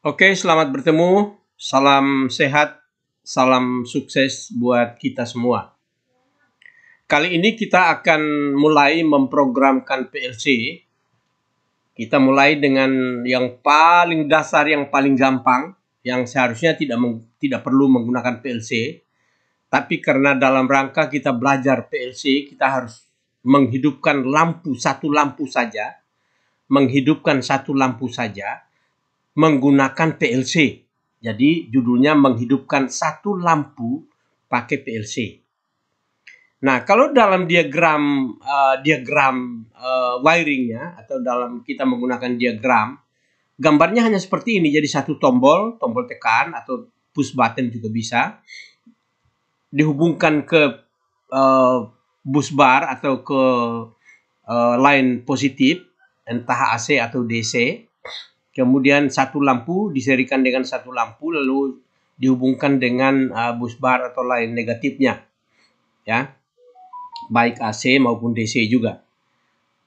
Oke, selamat bertemu. Salam sehat, salam sukses buat kita semua. Kali ini kita akan mulai memprogramkan PLC. Kita mulai dengan yang paling dasar, yang paling gampang, yang seharusnya tidak perlu menggunakan PLC. Tapi karena dalam rangka kita belajar PLC, kita harus menghidupkan satu lampu saja, menggunakan PLC. Jadi judulnya menghidupkan satu lampu pakai PLC. Nah, kalau dalam diagram wiringnya atau dalam kita menggunakan diagram, gambarnya hanya seperti ini. Jadi satu tombol tekan atau push button juga bisa dihubungkan ke bus bar atau ke line positif, entah AC atau DC. Kemudian satu lampu diserikan dengan satu lampu lalu dihubungkan dengan bus bar atau line negatifnya, ya, baik AC maupun DC juga.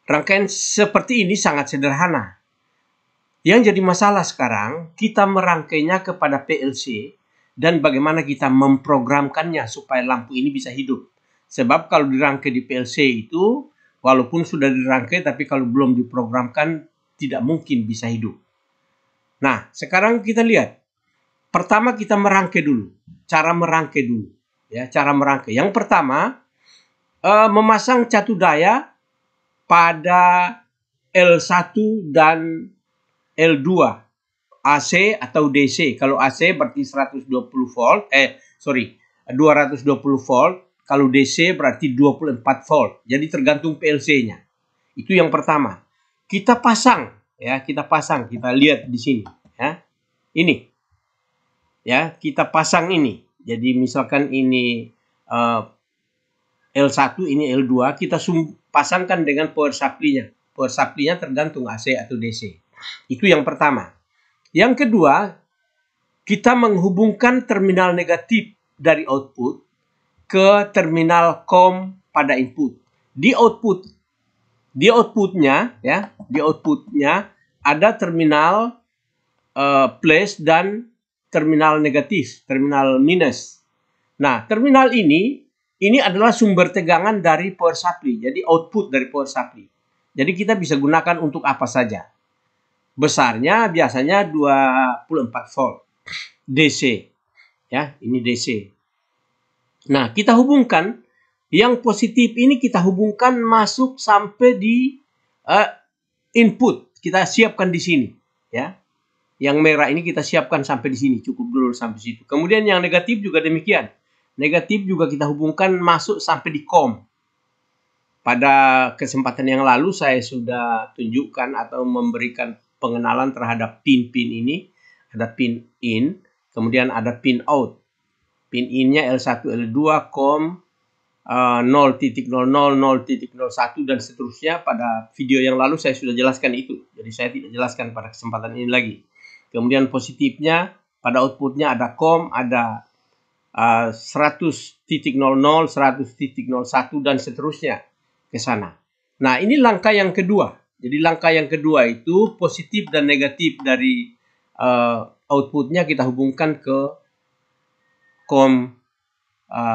Rangkaian seperti ini sangat sederhana. Yang jadi masalah sekarang kita merangkainya kepada PLC dan bagaimana kita memprogramkannya supaya lampu ini bisa hidup. Sebab kalau dirangkai di PLC itu walaupun sudah dirangkai tapi kalau belum diprogramkan tidak mungkin bisa hidup. Nah, sekarang kita lihat. Pertama kita merangkai dulu. Cara merangkai dulu. Ya, cara merangkai. Yang pertama, memasang catu daya pada L1 dan L2. AC atau DC. Kalau AC berarti 220 volt. Kalau DC berarti 24 volt. Jadi tergantung PLC-nya. Itu yang pertama. Kita pasang. Ya, kita lihat di sini, ya. Ini. Ya, kita pasang ini. Jadi misalkan ini L1, ini L2, kita pasangkan dengan power supply-nya. Power supply-nya tergantung AC atau DC. Itu yang pertama. Yang kedua, kita menghubungkan terminal negatif dari output ke terminal COM pada input. Di outputnya ada terminal plus dan terminal negatif, terminal minus. Nah, terminal ini adalah sumber tegangan dari power supply, jadi output dari power supply. Jadi kita bisa gunakan untuk apa saja. Besarnya biasanya 24 volt DC. Ya, ini DC. Nah, kita hubungkan yang positif ini kita hubungkan masuk sampai di input. Kita siapkan di sini, ya. Yang merah ini kita siapkan sampai di sini, cukup dulu sampai situ. Kemudian yang negatif juga demikian. Negatif juga kita hubungkan masuk sampai di COM. Pada kesempatan yang lalu saya sudah tunjukkan atau memberikan pengenalan terhadap pin-pin ini. Ada pin in, kemudian ada pin out. Pin in-nya L1, L2, COM, 0.00, 0.01 dan seterusnya. Pada video yang lalu saya sudah jelaskan itu. Jadi saya tidak jelaskan pada kesempatan ini lagi. Kemudian positifnya pada outputnya ada COM, ada 100.00, 100.01 dan seterusnya ke sana. Nah, ini langkah yang kedua. Jadi langkah yang kedua itu positif dan negatif dari outputnya kita hubungkan ke COM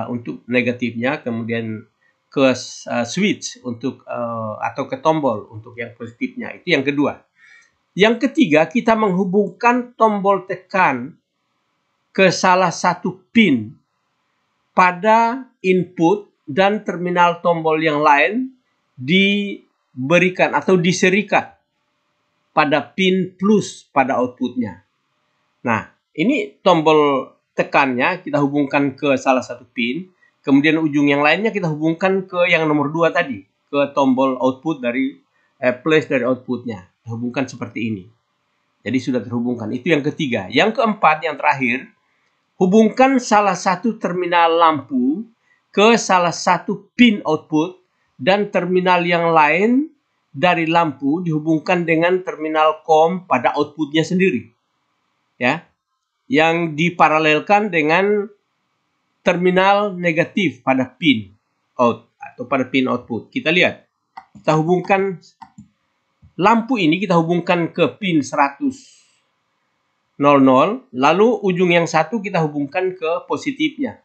untuk negatifnya, kemudian ke switch untuk atau ke tombol untuk yang positifnya. Itu yang kedua. Yang ketiga, kita menghubungkan tombol tekan ke salah satu pin pada input dan terminal tombol yang lain diberikan atau diserikan pada pin plus pada outputnya. Nah, ini tombol tekannya kita hubungkan ke salah satu pin, kemudian ujung yang lainnya kita hubungkan ke yang nomor 2 tadi, ke tombol output dari plus dari outputnya. Hubungkan seperti ini. Jadi sudah terhubungkan. Itu yang ketiga. Yang keempat, yang terakhir, hubungkan salah satu terminal lampu ke salah satu pin output dan terminal yang lain dari lampu dihubungkan dengan terminal COM pada outputnya sendiri. Ya. Yang diparalelkan dengan terminal negatif pada pin out atau pada pin output. Kita lihat. Kita hubungkan lampu ini, kita hubungkan ke pin 100 00, lalu ujung yang satu kita hubungkan ke positifnya.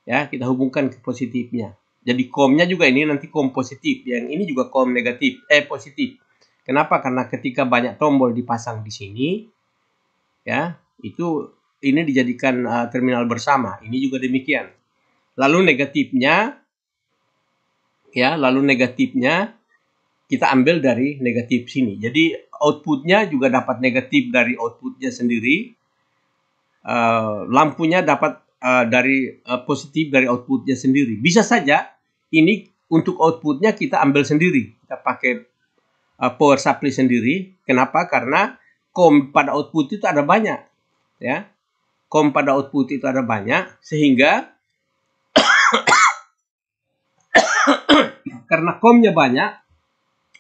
Ya, kita hubungkan ke positifnya. Jadi COM-nya juga ini nanti COM positif, yang ini juga COM negatif, positif. Kenapa? Karena ketika banyak tombol dipasang di sini, ya, itu ini dijadikan terminal bersama. Ini juga demikian. Lalu negatifnya, ya, kita ambil dari negatif sini. Jadi outputnya juga dapat negatif dari outputnya sendiri. Lampunya dapat dari positif dari outputnya sendiri. Bisa saja ini untuk outputnya kita ambil sendiri. Kita pakai power supply sendiri. Kenapa? Karena COM pada output itu ada banyak. Ya, COM pada output itu ada banyak. Sehingga karena COM-nya banyak,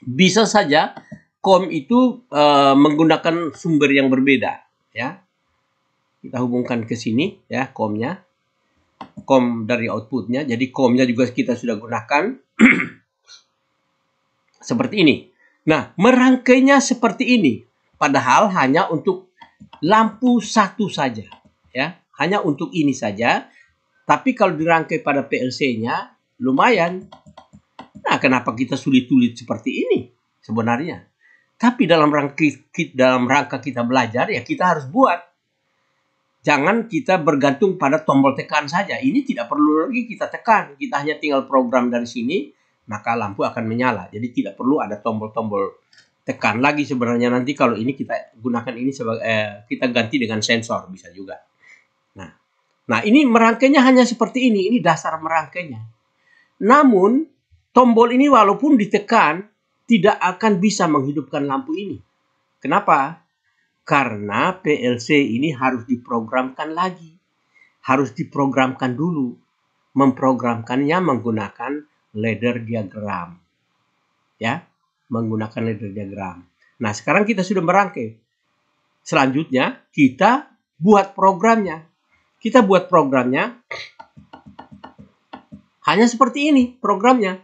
bisa saja COM itu menggunakan sumber yang berbeda. Ya, kita hubungkan ke sini, ya, COM-nya. COM dari outputnya, jadi COM-nya juga kita sudah gunakan seperti ini. Nah, merangkainya seperti ini, padahal hanya untuk lampu satu saja, ya, hanya untuk ini saja. Tapi kalau dirangkai pada PLC-nya lumayan. Nah, kenapa kita sulit-sulit seperti ini sebenarnya? Tapi dalam rangka kita belajar, ya kita harus buat. Jangan kita bergantung pada tombol tekan saja. Ini tidak perlu lagi kita tekan. Kita hanya tinggal program dari sini, maka lampu akan menyala. Jadi tidak perlu ada tombol-tombol tekan lagi sebenarnya. Nanti kalau ini kita gunakan ini sebagai kita ganti dengan sensor bisa juga. Nah, ini merangkainya hanya seperti ini. Ini dasar merangkainya. Namun tombol ini walaupun ditekan tidak akan bisa menghidupkan lampu ini. Kenapa? Karena PLC ini harus diprogramkan lagi. Harus diprogramkan dulu. Memprogramkannya menggunakan ladder diagram. Ya, menggunakan ladder diagram. Nah, sekarang kita sudah merangkai. Selanjutnya, kita buat programnya. Kita buat programnya hanya seperti ini programnya.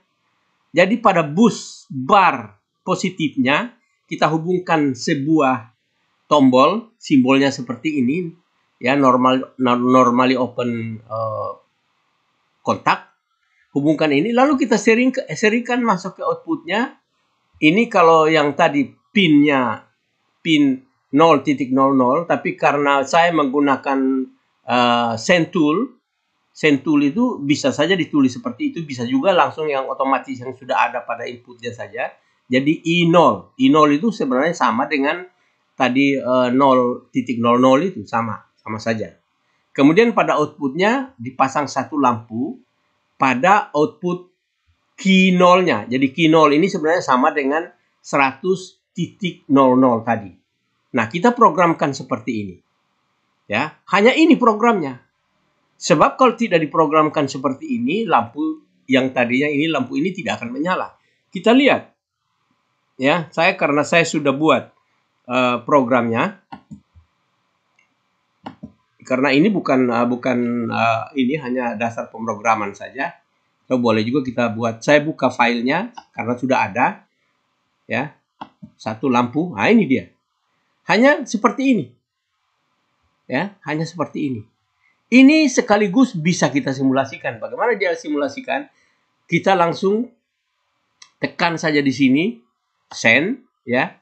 Jadi pada bus bar positifnya, kita hubungkan sebuah tombol, simbolnya seperti ini, ya, normally open kontak, hubungkan ini, lalu kita seringkan masuk ke outputnya. Ini kalau yang tadi pinnya pin 0.00, tapi karena saya menggunakan send tool itu bisa saja ditulis seperti itu, bisa juga langsung yang otomatis yang sudah ada pada inputnya saja. Jadi I0 itu sebenarnya sama dengan tadi 0.00 itu sama saja. Kemudian pada outputnya dipasang satu lampu pada output key 0-nya. Jadi key 0 ini sebenarnya sama dengan 100.00 tadi. Nah, kita programkan seperti ini. Ya, hanya ini programnya. Sebab kalau tidak diprogramkan seperti ini, lampu yang tadinya ini, lampu ini tidak akan menyala. Kita lihat. Ya, karena saya sudah buat programnya. Karena ini bukan ini hanya dasar pemrograman saja. So, boleh juga kita buat. Saya buka filenya karena sudah ada. Ya, satu lampu. Nah, ini dia. Hanya seperti ini. Ya, hanya seperti ini. Ini sekaligus bisa kita simulasikan. Bagaimana dia simulasikan? Kita langsung tekan saja di sini, send, ya.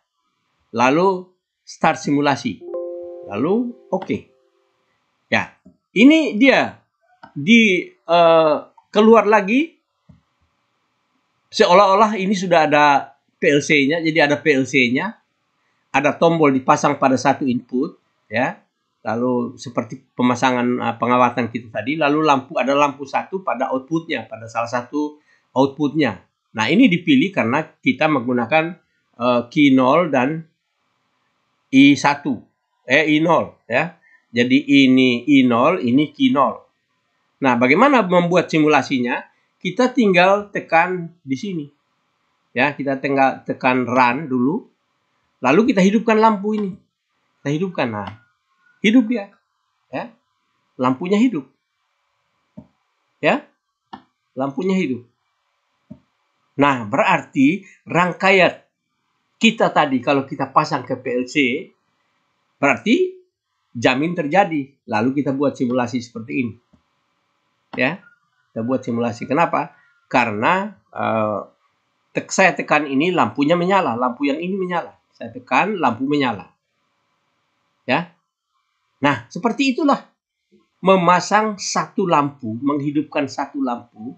Lalu start simulasi. Lalu oke. Ya, ini dia keluar lagi seolah-olah ini sudah ada PLC-nya. Jadi ada PLC-nya, ada tombol dipasang pada satu input, ya. Lalu seperti pemasangan pengawatan kita tadi, lalu ada lampu satu pada outputnya, pada salah satu outputnya. Nah, ini dipilih karena kita menggunakan key 0 dan I1, I0, ya. Jadi ini I0, ini key 0. Nah, bagaimana membuat simulasinya? Kita tinggal tekan di sini. Ya, kita tinggal tekan run dulu. Lalu kita hidupkan lampu ini. Kita hidupkan. Nah, hidup dia, ya, lampunya hidup, ya, lampunya hidup. Nah, berarti rangkaian kita tadi kalau kita pasang ke PLC Berarti jamin terjadi. Lalu kita buat simulasi seperti ini. Ya, kita buat simulasi. Kenapa? Karena saya tekan ini, lampunya menyala. Lampu yang ini menyala. Saya tekan, lampu menyala. Ya. Nah, seperti itulah. Memasang satu lampu, menghidupkan satu lampu,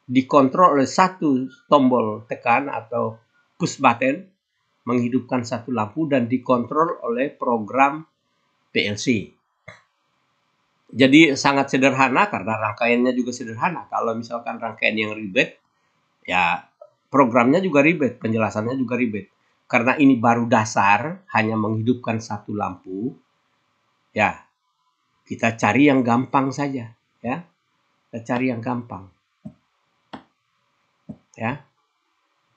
dikontrol oleh satu tombol tekan atau push button, menghidupkan satu lampu dan dikontrol oleh program PLC. Jadi sangat sederhana karena rangkaiannya juga sederhana. Kalau misalkan rangkaian yang ribet, ya programnya juga ribet, penjelasannya juga ribet. Karena ini baru dasar, hanya menghidupkan satu lampu, ya kita cari yang gampang saja, ya. Kita cari yang gampang, ya.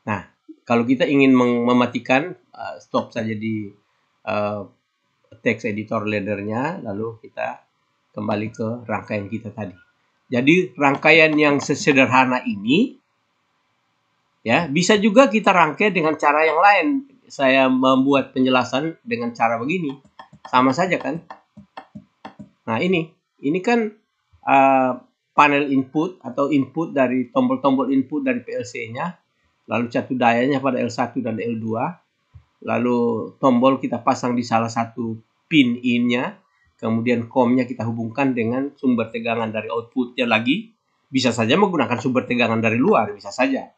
Nah, kalau kita ingin mematikan, stop saja di text editor ladder-nya, lalu kita kembali ke rangkaian kita tadi. Jadi rangkaian yang sesederhana ini, ya bisa juga kita rangkai dengan cara yang lain. Saya membuat penjelasan dengan cara begini, sama saja kan? Nah ini kan panel input atau input dari tombol-tombol input dari PLC-nya, lalu catu dayanya pada L1 dan L2, lalu tombol kita pasang di salah satu pin in-nya, kemudian COM-nya kita hubungkan dengan sumber tegangan dari output-nya lagi. Bisa saja menggunakan sumber tegangan dari luar, bisa saja.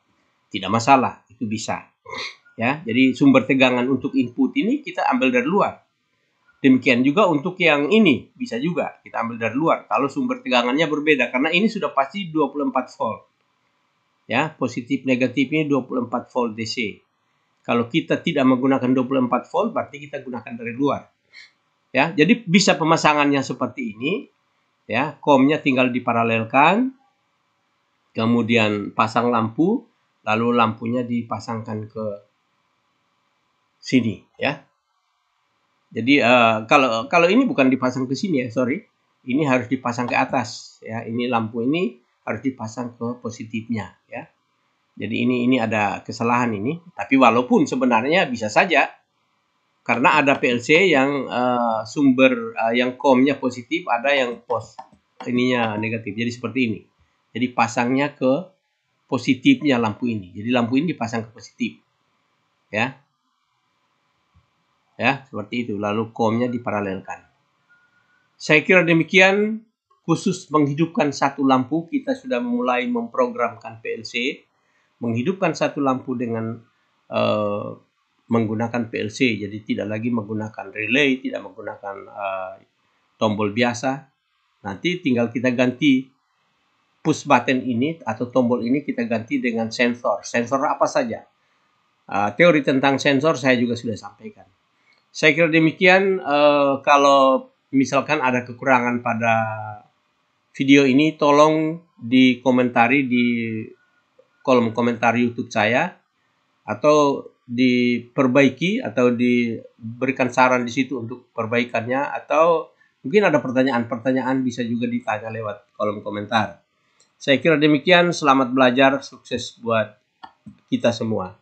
Tidak masalah, itu bisa. Ya, jadi sumber tegangan untuk input ini kita ambil dari luar. Demikian juga untuk yang ini, bisa juga kita ambil dari luar. Kalau sumber tegangannya berbeda, karena ini sudah pasti 24 volt. Ya, positif negatif ini 24 volt DC. Kalau kita tidak menggunakan 24 volt, berarti kita gunakan dari luar. Ya, jadi bisa pemasangannya seperti ini. Ya, COM-nya tinggal diparalelkan, kemudian pasang lampu, lalu lampunya dipasangkan ke sini, ya. Jadi kalau ini bukan dipasang ke sini ya, sorry. Ini harus dipasang ke atas, ya. Ini lampu ini harus dipasang ke positifnya, ya. Jadi ini ada kesalahan ini. Tapi walaupun sebenarnya bisa saja, karena ada PLC yang sumber yang COM-nya positif, ada yang ininya negatif. Jadi seperti ini. Jadi pasangnya ke positifnya lampu ini. Jadi lampu ini dipasang ke positif, ya. Ya, seperti itu. Lalu COM-nya diparalelkan. Saya kira demikian. Khusus menghidupkan satu lampu, kita sudah mulai memprogramkan PLC. Menghidupkan satu lampu dengan menggunakan PLC. Jadi tidak lagi menggunakan relay, tidak menggunakan tombol biasa. Nanti tinggal kita ganti push button ini atau tombol ini, kita ganti dengan sensor. Sensor apa saja. Teori tentang sensor saya juga sudah sampaikan. Saya kira demikian. Kalau misalkan ada kekurangan pada video ini, tolong dikomentari di kolom komentar YouTube saya, atau diperbaiki, atau diberikan saran di situ untuk perbaikannya, atau mungkin ada pertanyaan-pertanyaan bisa juga ditanya lewat kolom komentar. Saya kira demikian. Selamat belajar, sukses buat kita semua.